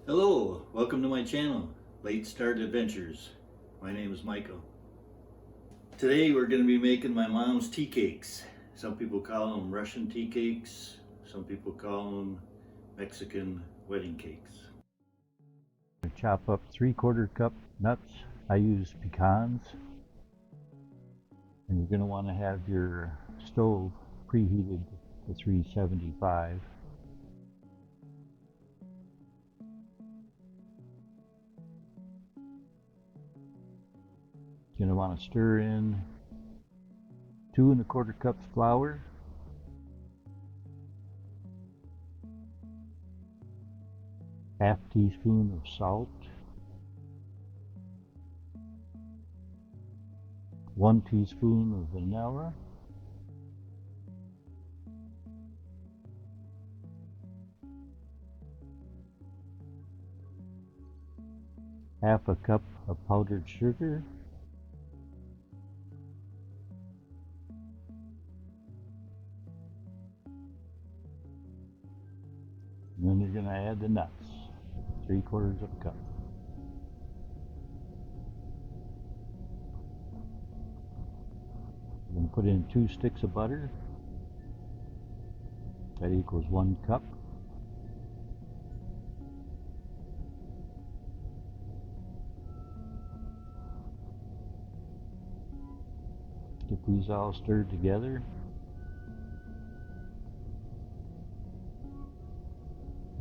Hello, welcome to my channel, Late Start Adventures. My name is Michael. Today we're going to be making my mom's tea cakes. Some people call them Russian tea cakes, some people call them Mexican wedding cakes. Chop up 3/4 cup nuts. I use pecans. And you're going to want to have your stove preheated to 375. You're going to want to stir in 2 1/4 cups flour, half teaspoon of salt, 1 teaspoon of vanilla, half a cup of powdered sugar, and then you're going to add the nuts, 3/4 of a cup. You're going to put in 2 sticks of butter. That equals 1 cup. Get these all stirred together.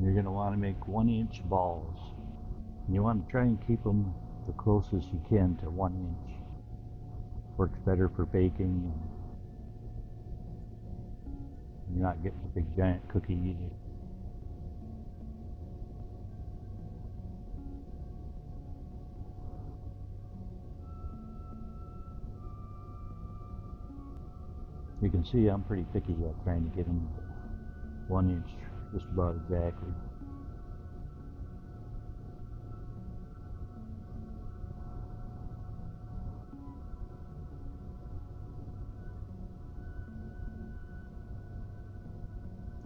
You're going to want to make 1-inch balls. And you want to try and keep them the closest you can to 1 inch. Works better for baking. And you're not getting a big giant cookie either. You can see I'm pretty picky at trying to get them 1 inch, just about exactly.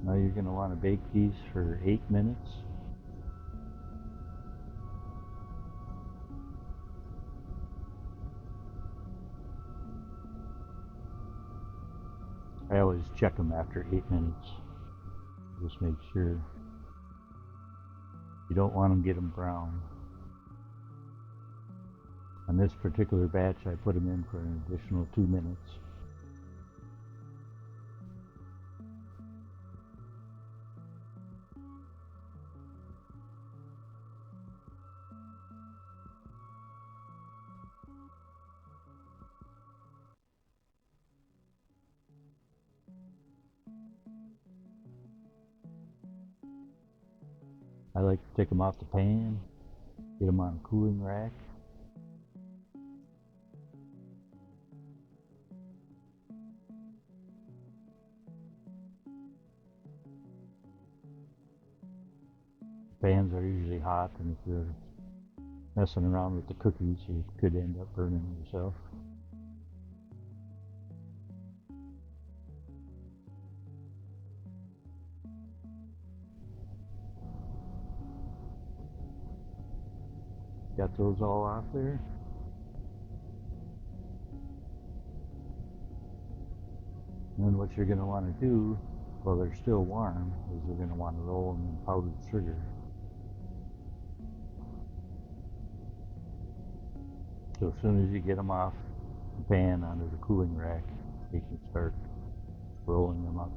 Now you're going to want to bake these for 8 minutes. I always check them after 8 minutes. Just make sure. You don't want to get them brown. On this particular batch, I put them in for an additional 2 minutes. I like to take them off the pan, get them on a cooling rack. Pans are usually hot, and if you're messing around with the cookies, you could end up burning yourself. Got those all off there. And then what you're going to want to do while they're still warm is you're going to want to roll them in powdered sugar. So as soon as you get them off the pan onto the cooling rack, you can start rolling them up.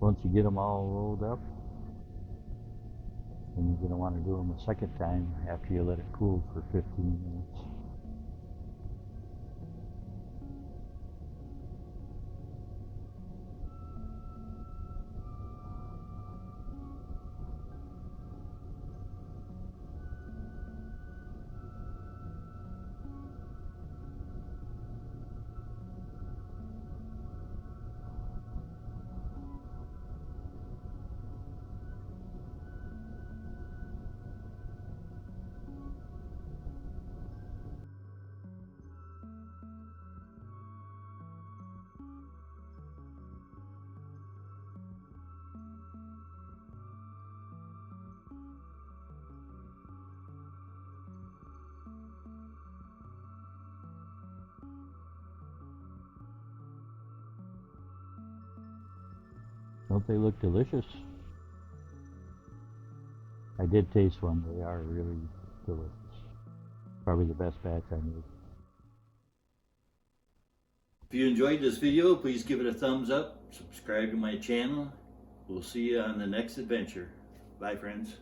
Once you get them all rolled up, then you're going to want to do them a second time after you let it cool for 15 minutes. Don't they look delicious? I did taste one. They are really delicious. Probably the best batch I made. If you enjoyed this video, please give it a thumbs up, subscribe to my channel. We'll see you on the next adventure. Bye, friends.